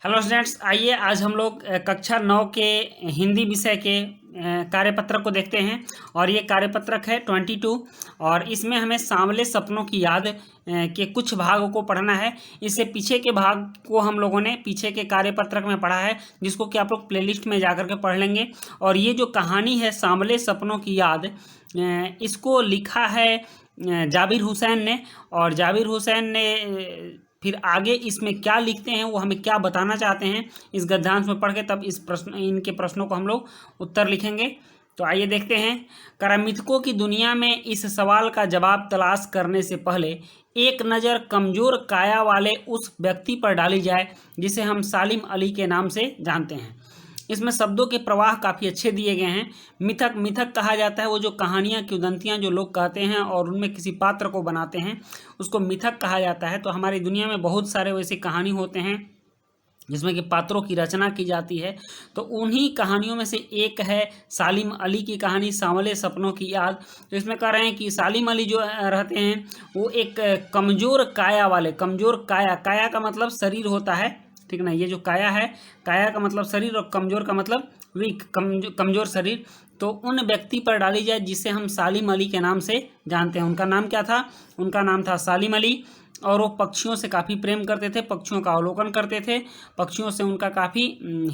Hello students, आइए आज हम लोग कक्षा 9 के हिंदी विषय के कार्यपत्रक को देखते हैं। और ये कार्यपत्रक है 22 और इसमें हमें सांवले सपनों की याद के कुछ भागों को पढ़ना है। इससे पीछे के भाग को हम लोगों ने पीछे के कार्यपत्रक में पढ़ा है, जिसको कि आप लोग प्लेलिस्ट में जाकर के पढ़ लेंगे। और ये जो कहानी है सांवले सपनों की याद, इसको लिखा है जाबिर हुसैन ने। और जाबिर हुसैन ने फिर आगे इसमें क्या लिखते हैं, वो हमें क्या बताना चाहते हैं, इस गद्यांश में पढ़ के तब इनके प्रश्नों को हम लोग उत्तर लिखेंगे। तो आइए देखते हैं। करामिथकों की दुनिया में इस सवाल का जवाब तलाश करने से पहले एक नज़र कमज़ोर काया वाले उस व्यक्ति पर डाली जाए जिसे हम सालिम अली के नाम से जानते हैं। इसमें शब्दों के प्रवाह काफ़ी अच्छे दिए गए हैं। मिथक मिथक कहा जाता है वो जो कहानियाँ किंवदंतियाँ जो लोग कहते हैं और उनमें किसी पात्र को बनाते हैं, उसको मिथक कहा जाता है। तो हमारी दुनिया में बहुत सारे वैसे कहानी होते हैं जिसमें कि पात्रों की रचना की जाती है। तो उन्हीं कहानियों में से एक है सालिम अली की कहानी सांवले सपनों की याद। तो इसमें कह रहे हैं कि सालिम अली जो रहते हैं वो एक कमज़ोर काया वाले, कमज़ोर काया, काया का मतलब शरीर होता है, ठीक ना। ये जो काया है, काया का मतलब शरीर और कमज़ोर का मतलब वीक, कमज़ोर शरीर। तो उन व्यक्ति पर डाली जाए जिसे हम सालिम अली के नाम से जानते हैं। उनका नाम क्या था? उनका नाम था सालिम अली। और वो पक्षियों से काफ़ी प्रेम करते थे, पक्षियों का अवलोकन करते थे, पक्षियों से उनका काफ़ी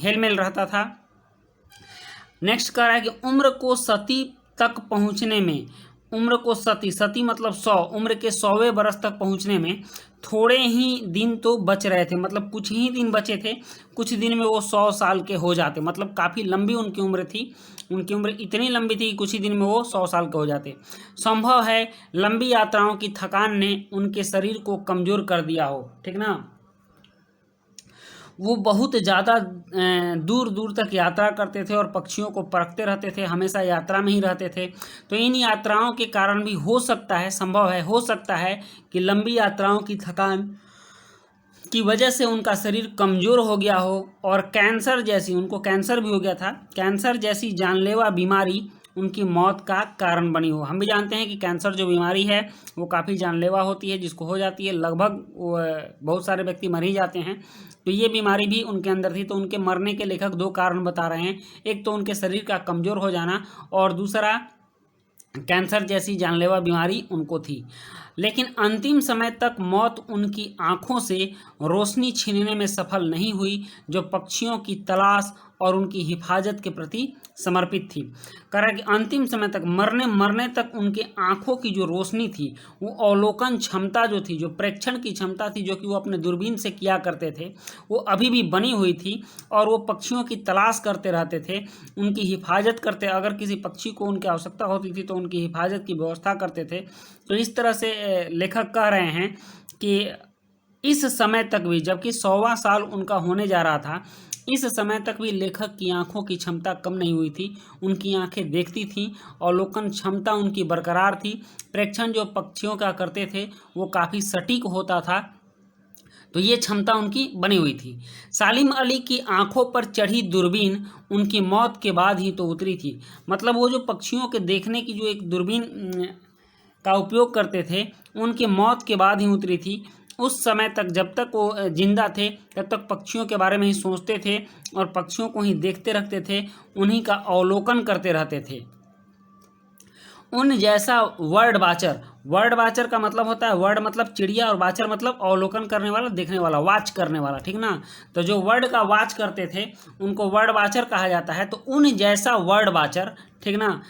हेलमेल रहता था। नेक्स्ट कह रहा है कि उम्र को सती तक पहुंचने में, उम्र को सती, सती मतलब 100, उम्र के 100वें बरस तक पहुंचने में थोड़े ही दिन तो बच रहे थे, मतलब कुछ ही दिन बचे थे। कुछ दिन में वो 100 साल के हो जाते, मतलब काफ़ी लंबी उनकी उम्र थी। उनकी उम्र इतनी लंबी थी कि कुछ ही दिन में वो 100 साल के हो जाते। संभव है लंबी यात्राओं की थकान ने उनके शरीर को कमज़ोर कर दिया हो, ठीक ना। वो बहुत ज़्यादा दूर दूर तक यात्रा करते थे और पक्षियों को परखते रहते थे, हमेशा यात्रा में ही रहते थे। तो इन यात्राओं के कारण भी हो सकता है, संभव है, हो सकता है कि लंबी यात्राओं की थकान की वजह से उनका शरीर कमज़ोर हो गया हो और कैंसर जैसी, उनको कैंसर भी हो गया था, कैंसर जैसी जानलेवा बीमारी उनकी मौत का कारण बनी हो। हम भी जानते हैं कि कैंसर जो बीमारी है वो काफ़ी जानलेवा होती है, जिसको हो जाती है लगभग बहुत सारे व्यक्ति मर ही जाते हैं। तो ये बीमारी भी उनके अंदर थी। तो उनके मरने के लेखक 2 कारण बता रहे हैं, एक तो उनके शरीर का कमज़ोर हो जाना और दूसरा कैंसर जैसी जानलेवा बीमारी उनको थी। लेकिन अंतिम समय तक मौत उनकी आंखों से रोशनी छीनने में सफल नहीं हुई, जो पक्षियों की तलाश और उनकी हिफाजत के प्रति समर्पित थी। कह रहा है कि अंतिम समय तक, मरने तक उनके आंखों की जो रोशनी थी, वो अवलोकन क्षमता जो थी, जो प्रेक्षण की क्षमता थी, जो कि वो अपने दूरबीन से किया करते थे, वो अभी भी बनी हुई थी। और वो पक्षियों की तलाश करते रहते थे, उनकी हिफाजत करते, अगर किसी पक्षी को उनकी आवश्यकता होती थी तो उनकी हिफाजत की व्यवस्था करते थे। तो इस तरह से लेखक कह रहे हैं कि इस समय तक भी, जबकि 100वां साल उनका होने जा रहा था, इस समय तक भी लेखक की आंखों की क्षमता कम नहीं हुई थी। उनकी आंखें देखती थीं, अवलोकन क्षमता उनकी बरकरार थी, प्रेक्षण जो पक्षियों का करते थे वो काफ़ी सटीक होता था। तो ये क्षमता उनकी बनी हुई थी। सालिम अली की आंखों पर चढ़ी दूरबीन उनकी मौत के बाद ही तो उतरी थी। मतलब वो जो पक्षियों के देखने की जो एक दूरबीन का उपयोग करते थे, उनकी मौत के बाद ही उतरी थी। उस समय तक, जब तक वो जिंदा थे, तब तक पक्षियों के बारे में ही सोचते थे और पक्षियों को ही देखते रखते थे, उन्हीं का अवलोकन करते रहते थे। उन जैसा वर्ड वाचर, वर्ड वाचर का मतलब होता है, वर्ड मतलब चिड़िया और वाचर मतलब अवलोकन करने वाला, देखने वाला, वाच करने वाला, ठीक ना। तो जो वर्ड का वाच करते थे उनको वर्ड वाचर कहा जाता है। तो उन जैसा वर्ड वाचर, ठीक ना,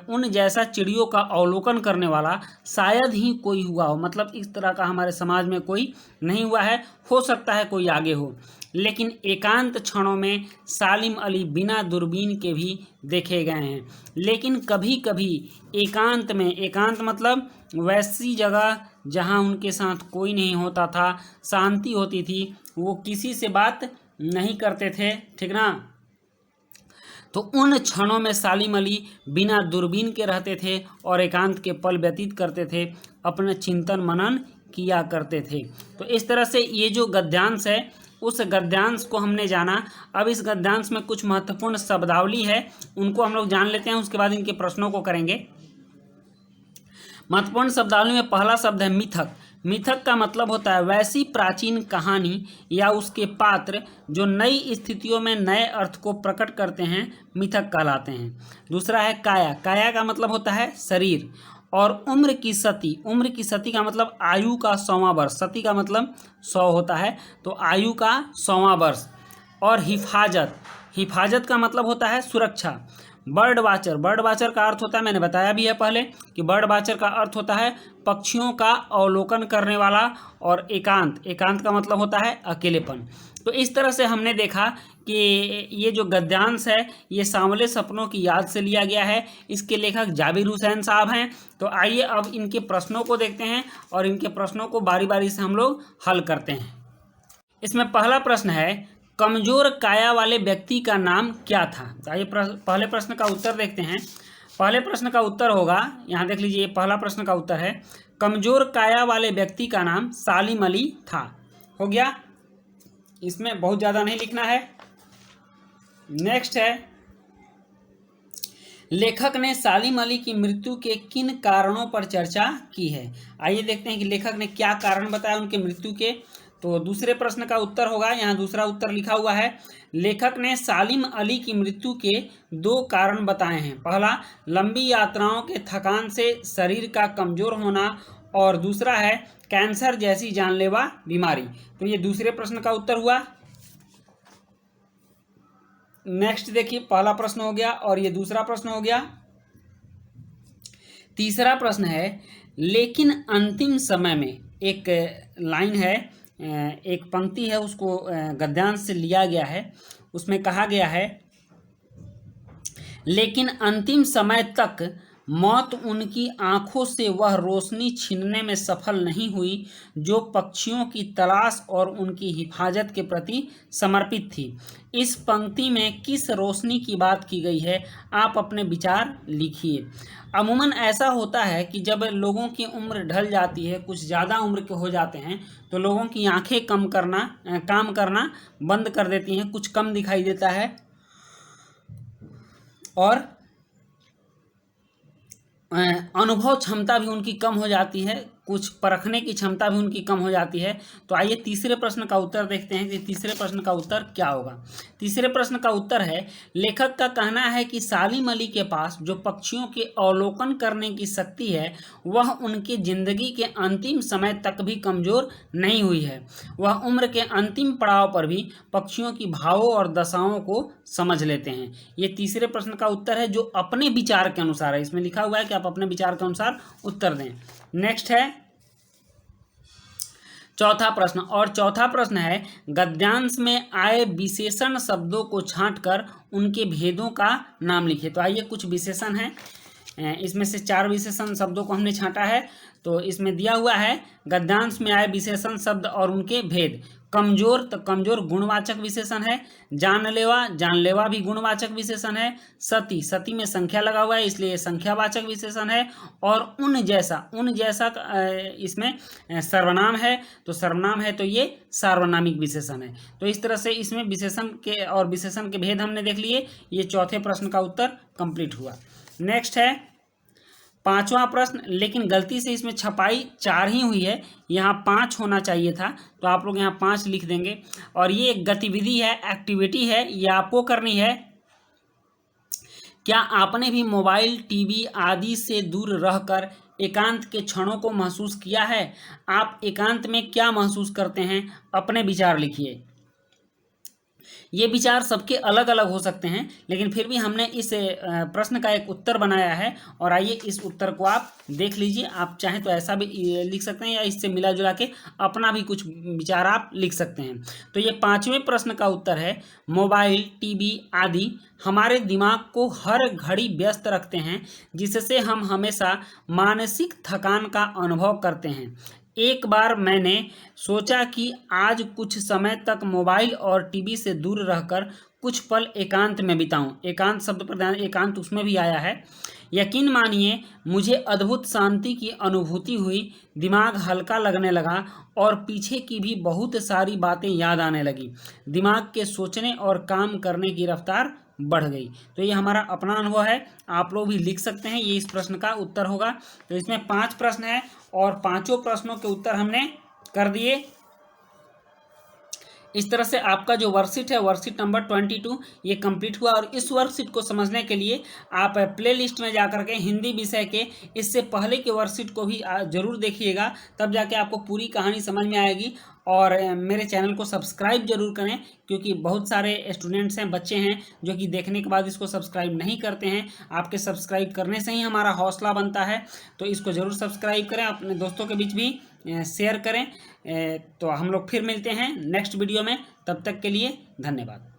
उन जैसा चिड़ियों का अवलोकन करने वाला शायद ही कोई हुआ हो। मतलब इस तरह का हमारे समाज में कोई नहीं हुआ है, हो सकता है कोई आगे हो। लेकिन एकांत क्षणों में सालिम अली बिना दूरबीन के भी देखे गए हैं। लेकिन कभी कभी एकांत में, एकांत मतलब वैसी जगह जहां उनके साथ कोई नहीं होता था, शांति होती थी, वो किसी से बात नहीं करते थे, ठीक ना। तो उन क्षणों में सालिम अली बिना दूरबीन के रहते थे और एकांत के पल व्यतीत करते थे, अपने चिंतन मनन किया करते थे। तो इस तरह से ये जो गद्यांश है, उस गद्यांश को हमने जाना। अब इस गद्यांश में कुछ महत्वपूर्ण शब्दावली है, उनको हम लोग जान लेते हैं, उसके बाद इनके प्रश्नों को करेंगे। महत्वपूर्ण शब्दावली में पहला शब्द है मिथक। मिथक का मतलब होता है वैसी प्राचीन कहानी या उसके पात्र जो नई स्थितियों में नए अर्थ को प्रकट करते हैं, मिथक कहलाते हैं। दूसरा है काया। काया का मतलब होता है शरीर। और उम्र की सती। उम्र की सती का मतलब आयु का 100वां वर्ष। सती का मतलब 100 होता है, तो आयु का 100वां वर्ष। और हिफाजत। हिफाजत का मतलब होता है सुरक्षा। Bird watcher. बर्ड वाचर का अर्थ होता है, मैंने बताया भी है पहले कि बर्ड वाचर का अर्थ होता है पक्षियों का अवलोकन करने वाला। और एकांत। एकांत का मतलब होता है अकेलेपन। तो इस तरह से हमने देखा कि ये जो गद्यांश है ये सांवले सपनों की याद से लिया गया है। इसके लेखक जाबिर हुसैन साहब हैं। तो आइए अब इनके प्रश्नों को देखते हैं और इनके प्रश्नों को बारी बारी से हम लोग हल करते हैं। इसमें पहला प्रश्न है, कमजोर काया वाले व्यक्ति का नाम क्या था? तो आइए पहले प्रश्न का उत्तर देखते हैं। पहले प्रश्न का उत्तर होगा, यहाँ देख लीजिए, पहला प्रश्न का उत्तर है कमजोर काया वाले व्यक्ति का नाम सालिम अली था। हो गया, इसमें बहुत ज़्यादा नहीं लिखना है। नेक्स्ट है, लेखक ने सालिम अली की मृत्यु के किन कारणों पर चर्चा की है? आइए देखते हैं कि लेखक ने क्या कारण बताया उनके मृत्यु के। तो दूसरे प्रश्न का उत्तर होगा, यहाँ दूसरा उत्तर लिखा हुआ है, लेखक ने सालिम अली की मृत्यु के 2 कारण बताए हैं। पहला, लंबी यात्राओं के थकान से शरीर का कमजोर होना, और दूसरा है कैंसर जैसी जानलेवा बीमारी। तो ये दूसरे प्रश्न का उत्तर हुआ। नेक्स्ट देखिए, पहला प्रश्न हो गया और ये दूसरा प्रश्न हो गया। तीसरा प्रश्न है, लेकिन अंतिम समय में, एक लाइन है, एक पंक्ति है, उसको गद्यांश से लिया गया है। उसमें कहा गया है, लेकिन अंतिम समय तक मौत उनकी आंखों से वह रोशनी छीनने में सफल नहीं हुई जो पक्षियों की तलाश और उनकी हिफाजत के प्रति समर्पित थी। इस पंक्ति में किस रोशनी की बात की गई है? आप अपने विचार लिखिए। अमूमन ऐसा होता है कि जब लोगों की उम्र ढल जाती है, कुछ ज़्यादा उम्र के हो जाते हैं, तो लोगों की आंखें काम करना बंद कर देती हैं, कुछ कम दिखाई देता है, और अनुभव क्षमता भी उनकी कम हो जाती है, कुछ परखने की क्षमता भी उनकी कम हो जाती है। तो आइए तीसरे प्रश्न का उत्तर देखते हैं कि तीसरे प्रश्न का उत्तर क्या होगा। तीसरे प्रश्न का उत्तर है, लेखक का कहना है कि सालिम अली के पास जो पक्षियों के अवलोकन करने की शक्ति है वह उनकी जिंदगी के अंतिम समय तक भी कमजोर नहीं हुई है। वह उम्र के अंतिम पड़ाव पर भी पक्षियों की भावों और दशाओं को समझ लेते हैं। ये तीसरे प्रश्न का उत्तर है जो अपने विचार के अनुसार है। इसमें लिखा हुआ है कि आप अपने विचार के अनुसार उत्तर दें। नेक्स्ट है चौथा प्रश्न, और चौथा प्रश्न है, गद्यांश में आए विशेषण शब्दों को छांटकर उनके भेदों का नाम लिखिए। तो आइए कुछ विशेषण हैं, इसमें से 4 विशेषण शब्दों को हमने छांटा है। तो इसमें दिया हुआ है, गद्यांश में आए विशेषण शब्द और उनके भेद। कमजोर, तो कमजोर गुणवाचक विशेषण है। जानलेवा, जानलेवा भी गुणवाचक विशेषण है। सती, सती में संख्या लगा हुआ है इसलिए संख्यावाचक विशेषण है। और उन जैसा, उन जैसा इसमें सर्वनाम है, तो सर्वनाम है तो ये सार्वनामिक विशेषण है। तो इस तरह से इसमें विशेषण के और विशेषण के भेद हमने देख लिए। ये चौथे प्रश्न का उत्तर कंप्लीट हुआ। नेक्स्ट है पांचवा प्रश्न, लेकिन गलती से इसमें छपाई 4 ही हुई है, यहाँ 5 होना चाहिए था, तो आप लोग यहाँ 5 लिख देंगे। और ये एक गतिविधि है, एक्टिविटी है, ये आपको करनी है। क्या आपने भी मोबाइल, टीवी आदि से दूर रहकर एकांत के क्षणों को महसूस किया है? आप एकांत में क्या महसूस करते हैं? अपने विचार लिखिए। ये विचार सबके अलग अलग हो सकते हैं, लेकिन फिर भी हमने इस प्रश्न का एक उत्तर बनाया है, और आइए इस उत्तर को आप देख लीजिए। आप चाहें तो ऐसा भी लिख सकते हैं या इससे मिला जुला के अपना भी कुछ विचार आप लिख सकते हैं। तो ये 5वें प्रश्न का उत्तर है, मोबाइल, टीवी आदि हमारे दिमाग को हर घड़ी व्यस्त रखते हैं, जिससे हम हमेशा मानसिक थकान का अनुभव करते हैं। एक बार मैंने सोचा कि आज कुछ समय तक मोबाइल और टीवी से दूर रहकर कुछ पल एकांत में बिताऊं। एकांत शब्द पर ध्यान, एकांत उसमें भी आया है। यकीन मानिए मुझे अद्भुत शांति की अनुभूति हुई, दिमाग हल्का लगने लगा और पीछे की भी बहुत सारी बातें याद आने लगी। दिमाग के सोचने और काम करने की रफ्तार बढ़ गई। तो ये हमारा अपना अनुभव है, आप लोग भी लिख सकते हैं, ये इस प्रश्न का उत्तर होगा। तो इसमें 5 प्रश्न है और 5 प्रश्नों के उत्तर हमने कर दिए। इस तरह से आपका जो वर्कशीट है, वर्कशीट नंबर 22 ये कंप्लीट हुआ। और इस वर्कशीट को समझने के लिए आप प्लेलिस्ट में जाकर के हिंदी विषय के इससे पहले के वर्कशीट को भी जरूर देखिएगा, तब जाके आपको पूरी कहानी समझ में आएगी। और मेरे चैनल को सब्सक्राइब जरूर करें, क्योंकि बहुत सारे स्टूडेंट्स हैं, बच्चे हैं जो कि देखने के बाद इसको सब्सक्राइब नहीं करते हैं। आपके सब्सक्राइब करने से ही हमारा हौसला बनता है, तो इसको ज़रूर सब्सक्राइब करें, अपने दोस्तों के बीच भी शेयर करें। तो हम लोग फिर मिलते हैं नेक्स्ट वीडियो में, तब तक के लिए धन्यवाद।